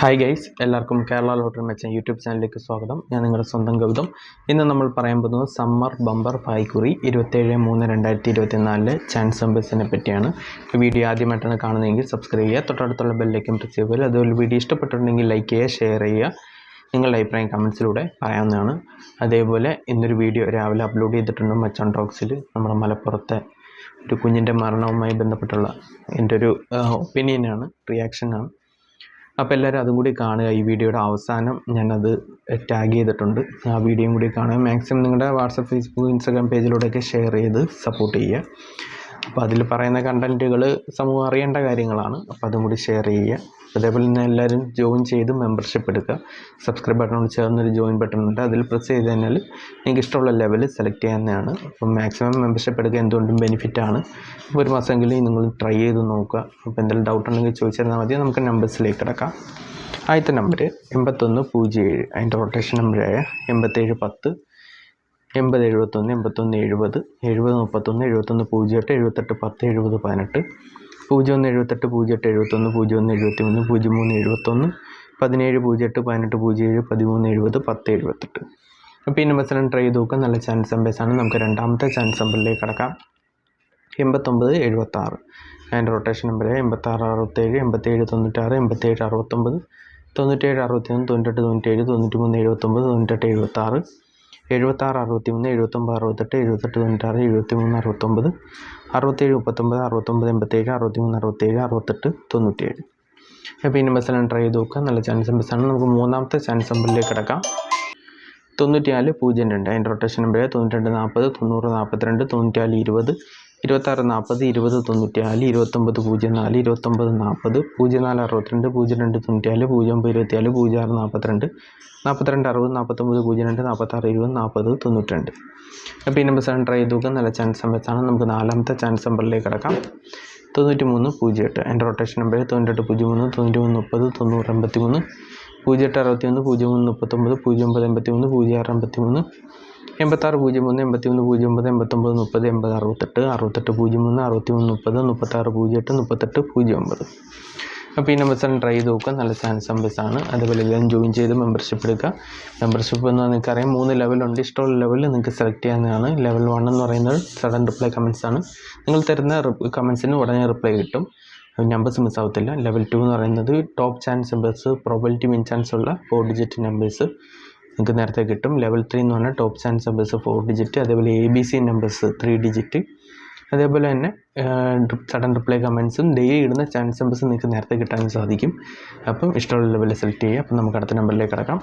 Hi guys, എല്ലാവർക്കും Kerala lottery മെച്ചൻ YouTube ചാനലിലേക്ക് സ്വാഗതം. ഞാൻ നിങ്ങളുടെ സ്വന്തം ഗൗതം. ഇന്ന് നമ്മൾ പറയാൻ പോകുന്നത് സമ്മർ ബമ്പർ ഭായ്ക്കുറി 27/3/2024 ചാൻസ് നമ്പേഴ്സിനെ പറ്റിയാണ്. വീഡിയോ ആദ്യമായിട്ടാണ് കാണുന്നതെങ്കിൽ സബ്സ്ക്രൈബ് ചെയ്യുക, തൊട്ടടുത്തുള്ള ബെല്ലേക്കും പ്രസ് ചെയ്യുക. അതുപോലെ വീഡിയോ ഇഷ്ടപ്പെട്ടിട്ടുണ്ടെങ്കിൽ ലൈക്ക് ചെയ്യുക, ഷെയർ ചെയ്യുക, നിങ്ങളുടെ അഭിപ്രായം കമൻസിലൂടെ പറയാവുന്നതാണ്. അതേപോലെ ഇന്നൊരു വീഡിയോ രാവിലെ അപ്ലോഡ് ചെയ്തിട്ടുണ്ട് മച്ചാൻ ടോക്സിൽ. നമ്മുടെ മലപ്പുറത്തെ ഒരു കുഞ്ഞിൻ്റെ മരണവുമായി ബന്ധപ്പെട്ടുള്ള എൻ്റെ ഒരു ഒപ്പീനിയനാണ്, റിയാക്ഷനാണ്. അപ്പോൾ എല്ലാവരും അതും കൂടി കാണുക. ഈ വീഡിയോയുടെ അവസാനം ഞാനത് ടാഗ് ചെയ്തിട്ടുണ്ട്, ആ വീഡിയോയും കൂടി കാണുക. മാക്സിമം നിങ്ങളുടെ വാട്സപ്പ്, ഫേസ്ബുക്ക്, ഇൻസ്റ്റാഗ്രാം പേജിലൂടെയൊക്കെ ഷെയർ ചെയ്ത് സപ്പോർട്ട് ചെയ്യുക. അപ്പോൾ അതിൽ പറയുന്ന കണ്ടൻറ്റുകൾ സമൂഹം അറിയേണ്ട കാര്യങ്ങളാണ്, അപ്പോൾ അതും കൂടി ഷെയർ ചെയ്യുക. അതേപോലെ തന്നെ എല്ലാവരും ജോയിൻ ചെയ്ത് മെമ്പർഷിപ്പ് എടുക്കുക. സബ്സ്ക്രൈബ് ബട്ടണോട് ചേർന്നൊരു ജോയിൻ ബട്ടൺ ഉണ്ട്, അതിൽ പ്രസ് ചെയ്ത് കഴിഞ്ഞാൽ നിങ്ങൾക്ക് ഇഷ്ടമുള്ള ലെവൽ സെലക്ട് ചെയ്യാവുന്നതാണ്. അപ്പം മാക്സിമം മെമ്പർഷിപ്പ് എടുക്കുക, എന്തുകൊണ്ടും ബെനിഫിറ്റാണ്. അപ്പോൾ ഒരു മാസമെങ്കിലും നിങ്ങൾ ട്രൈ ചെയ്ത് നോക്കുക. അപ്പോൾ എന്തെങ്കിലും ഡൗട്ട് ഉണ്ടെങ്കിൽ ചോദിച്ചിരുന്നാൽ മതി. നമുക്ക് നമ്പേഴ്സിലേക്ക് കിടക്കാം. ആദ്യത്തെ നമ്പർ 8107, അതിൻ്റെ റൊട്ടേഷൻ നമ്പറായ 8710, 8071, 8170, 7031, 7108, 7810, 7018, 0178, 08, 71, 0173, 0371, 1708, 1807, 1370, 1078. അപ്പോൾ ഈ നമ്പേഴ്സിലും ട്രൈ ചെയ്ത് നോക്കുക. നല്ല ചാൻസ് നമ്പേഴ്സാണ്. നമുക്ക് രണ്ടാമത്തെ ചാൻസ് നമ്പറിലേക്ക് കിടക്കാം. 8976, അതിൻ്റെ റൊട്ടേഷൻ നമ്പർ 8667, 8796, 8769, 9761, 98 97, 93 79, 98 76, 76 63, 79 68, 78 96, 73 69, 67 39, 69 87, 63 67, 68 97. അപ്പോൾ ഈ നമ്പേഴ്സെല്ലാം ട്രൈ ചെയ്ത് നോക്കുക. നല്ല ചാൻസ് നമ്പേഴ്സാണ്. നമുക്ക് മൂന്നാമത്തെ ചാൻസ് നമ്പറിലേക്ക് കിടക്കാം. 9402, അതിൻ്റെ റൊട്ടേഷൻ നമ്പർ 92 40, 90 42, 94 20, 26 40, 20 94, 29 04, 29 40, 04 62, 02 94, 09 24, 06 42, 42 60, 49 02, 46 20, 40 92. അപ്പോൾ ഈ നമ്പേഴ്സാണ് ട്രൈ ചെയ്ത് നോക്കുക. നല്ല ചാൻസ് നമ്പേഴ്സാണ്. നമുക്ക് നാലാമത്തെ ചാൻസ് നമ്പറിലേക്ക് കിടക്കാം. 9308, അതിൻ്റെ റൊട്ടേഷൻ നമ്പർ 9803, 9330, 9083, 0861, 0339, 0983, 0683, 8603, 81 09, 89 30, 80 68, 6803, 6330, 3608, 38 09. അപ്പോൾ ഈ നമ്പേഴ്സാണ് ട്രൈ ചെയ്ത് നോക്കുക. നല്ല ചാൻസ് നമ്പേഴ്സാണ്. അതുപോലെ എല്ലാം ജോയിൻ ചെയ്ത് മെമ്പർഷിപ്പ് എടുക്കുക. മെമ്പർഷിപ്പ് എന്ന് നിങ്ങൾക്കറിയാം 3 ലെവലുണ്ട്. ഇഷ്ടമുള്ള ലെവൽ നിങ്ങൾക്ക് സെലക്ട് ചെയ്യാവുന്നതാണ്. ലെവൽ 1 എന്ന് പറയുന്നത് സഡൻ റിപ്ലൈ കമൻസ് ആണ്. നിങ്ങൾ തരുന്ന കമൻസിന് ഉടനെ റിപ്ലൈ കിട്ടും, നമ്പേഴ്സ് മിസ്സാവത്തില്ല. ലെവൽ 2 എന്ന് പറയുന്നത് top chance numbers, probability win chance ഉള്ള 4 ഡിജിറ്റ് നമ്പേഴ്സ് നിങ്ങൾക്ക് നേരത്തെ കിട്ടും. ലെവൽ 3 എന്ന് പറഞ്ഞാൽ ടോപ്പ് ചാൻസ് നമ്പേഴ്സ് 4 ഡിജിറ്റ്, അതേപോലെ ABC നമ്പേഴ്സ് 3 ഡിജിറ്റ്, അതേപോലെ തന്നെ സഡൻ റിപ്ലൈ കമൻസും ഡെയിലി ഇടുന്ന ചാൻസ് നമ്പേഴ്സ് നിങ്ങൾക്ക് നേരത്തെ കിട്ടാൻ സാധിക്കും. അപ്പം ഇഷ്ടമുള്ള ലെവലിൽ സെലക്ട് ചെയ്യുക. അപ്പം നമുക്ക് അടുത്ത നമ്പറിലേക്ക് കിടക്കാം.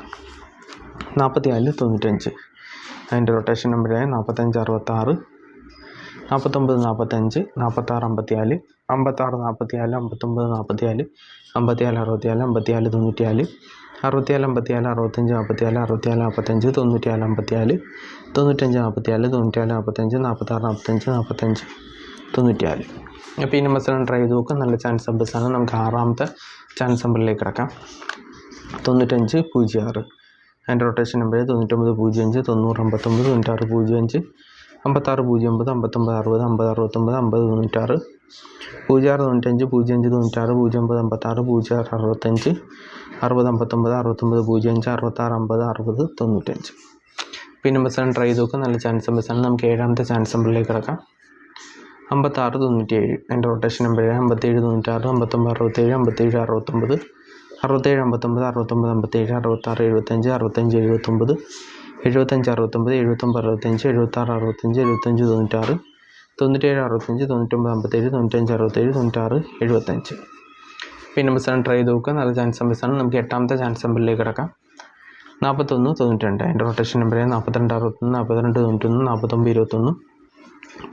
4495, അതിൻ്റെ റൊട്ടേഷൻ നമ്പറായ 45 66, 49 45, 46 54, 56 44, 59 44, 54 64, 54 94, 64 54, 65 44, 64 45, 94 54, 95 44, 94 45, 46 45, 45 94. അപ്പോൾ ഈ നമ്പേഴ്സിലാണ് ട്രൈ ചെയ്ത് നോക്കുക. നല്ല ചാൻസ് നമ്പേഴ്സാണ്. നമുക്ക് ആറാമത്തെ ചാൻസ് നമ്പറിലേക്ക് കിടക്കാം. 9506, അതിൻ്റെ റൊട്ടേഷൻ നമ്പർ 9905, 90 59, 9605, 56 09, 59 60, 50 69, 50 96, 06 95, 05 96, 09 56, 06 65, 60 59, 69 05, 66 50, 60 95. അപ്പോൾ ഈ നമ്പേഴ്സാണ് ട്രൈ ചെയ്ത് നോക്കുക. നല്ല ചാൻസ് നമ്പേഴ്സാണ്. നമുക്ക് ഏഴാമത്തെ ചാൻസ് നമ്പറിലേക്ക് കിടക്കാം. 56 97, അതിൻ്റെ റൊട്ടേഷൻ നമ്പർ 57 96, 59 67, 57 69, 67 59, 69 57, 66 75, 65 79, 75 69, 79 65, 76 65, 75 96, 97 65, 99 57, 95 67, 96 75. അപ്പോൾ ഈ നമ്പേഴ്സാണ് ട്രൈ ചെയ്ത് നോക്കുക. നല്ല ചാൻസ് നമ്പേഴ്സാണ്. നമുക്ക് എട്ടാമത്തെ ചാൻസ് നമ്പറിലേക്ക് കിടക്കാം. 41 92, അതിൻ്റെ റൊട്ടേഷൻ നമ്പർ 42 61, 42 91, 49 21,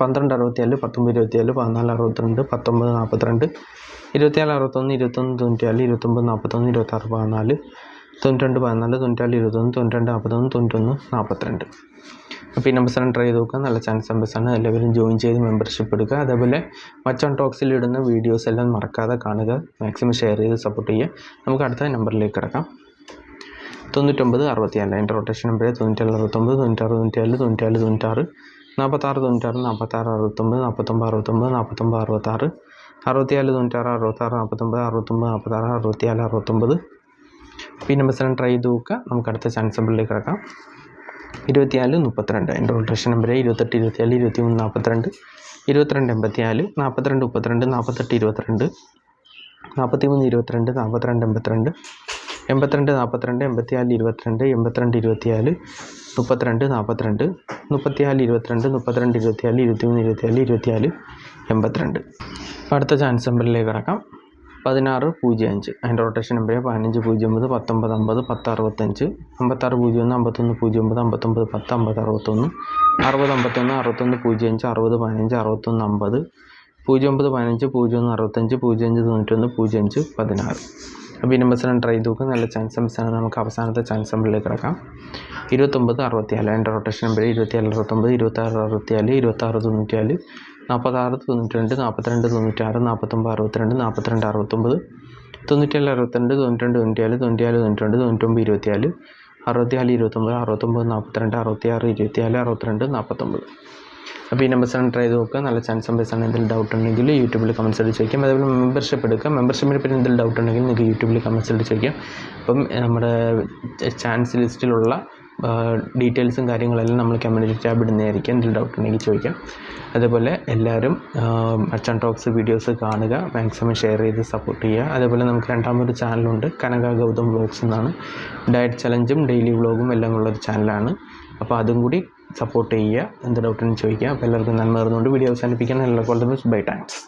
12 67, 19 27, 14 62, 19 42, 24 61, 21 94, 29 41, 26 14, 92 14, 94 21, 92 41, 91 42. അപ്പോൾ ഈ നമ്പേഴ്സാണ് ട്രൈ ചെയ്ത് നോക്കുക. നല്ല ചാൻസ് നമ്പേഴ്സാണ്. എല്ലാവരും ജോയിൻ ചെയ്ത് മെമ്പർഷിപ്പ് എടുക്കുക. അതേപോലെ മച്ചാൻ ടോക്സിൽ ഇടുന്ന വീഡിയോസ് എല്ലാം മറക്കാതെ കാണുക, മാക്സിമം ഷെയർ ചെയ്ത് സപ്പോർട്ട് ചെയ്യുക. നമുക്ക് അടുത്ത നമ്പറിലേക്ക് കിടക്കാം. 99 64, അതിൻ്റെ റൊട്ടേഷൻ നമ്പർ 97 69, 96 94, 94 96, 46 96, 46 69, 49 69, 49 66, 64 96, 66 49, 69 46, 64 69, അപ്പോൾ ഈ നമ്പേഴ്സ് എല്ലാം ട്രൈ ചെയ്ത് നോക്കുക. നമുക്ക് അടുത്ത ചാൻസ് നമ്പറിലേക്ക് കിടക്കാം. 24 32 എൻ്റെ റൊട്ടേഷൻ നമ്പർ 28 24 23 42 22 84 42 32 48 22 43 22 42 82 82 42 84 22 82 24 32 42 34 22 32 24 23 24 24 82. അടുത്ത ചാൻസ് നമ്പറിലേക്ക് കിടക്കാം. 16 05 അതിൻ്റെ റൊട്ടേഷൻ നമ്പർ 15 09 19 50 10 65 56 01 51 09 59 10 50 61 60 51 61 05 60 15 61 50 09 15 01 65 05 91 05 16. അപ്പോൾ ഈ നമ്പേഴ്സിനെ ട്രൈ ചെയ്ത് നോക്കുക. നല്ല ചാൻസ് നമ്പേഴ്സാണ്. നമുക്ക് അവസാനത്തെ ചാൻസ് നമ്പറിലേക്ക് കിടക്കാം. 29 64 അതിൻ്റെ റൊട്ടേഷൻ നമ്പർ 24 69 26 64 26 94 46 92 42 96 49 62 42 69 97 62 92 94 94 92 99 24 64 29 69 42 66 26 24 62 49. അപ്പോൾ ഈ നമ്പേഴ്സാണ് ട്രൈ ചെയ്ത് നോക്കുക. നല്ല ചാൻസ് നമ്പേഴ്സാണ്. എന്തെങ്കിലും ഡൗട്ട് ഉണ്ടെങ്കിൽ യൂട്യൂബിൽ കമൻസ് ആയിട്ട് ചോദിക്കാം. അതേപോലെ മെമ്പർഷിപ്പ് എടുക്കുക. മെമ്പർഷിപ്പിനെ പറ്റി എന്തെങ്കിലും ഡൗട്ട് ഉണ്ടെങ്കിൽ നിങ്ങൾക്ക് യൂട്യൂബിൽ കമൻസ് ആയിട്ട് ചോദിക്കാം. അപ്പം നമ്മുടെ ചാൻസ് ലിസ്റ്റിലുള്ള ഡീറ്റെയിൽസും കാര്യങ്ങളെല്ലാം നമ്മൾ കമ്മ്യൂണിറ്റി ടാബ് ഇടുന്നതായിരിക്കും. എന്തെങ്കിലും ഡൗട്ട് ഉണ്ടെങ്കിൽ ചോദിക്കാം. അതേപോലെ എല്ലാവരും മർച്ചൻ്റ് ടോക്സ് വീഡിയോസ് കാണുക, മാക്സിമം ഷെയർ ചെയ്ത് സപ്പോർട്ട് ചെയ്യുക. അതേപോലെ നമുക്ക് രണ്ടാമതൊരു ചാനലുണ്ട്, കനക ഗൗതം വ്ളോഗ്സ് എന്നാണ്. ഡയറ്റ് ചലഞ്ചും ഡെയിലി വ്ളോഗും എല്ലാം ഉള്ളൊരു ചാനലാണ്. അപ്പോൾ അതും കൂടി സപ്പോർട്ട് ചെയ്യുക. എന്ത് ഡൗട്ടിനും ചോദിക്കുക. അപ്പോൾ എല്ലാവർക്കും നന്മ നേർന്നുകൊണ്ട് വീഡിയോ അവസാനിപ്പിക്കാൻ എല്ലാവർക്കും ബൈ. താങ്ക്സ്.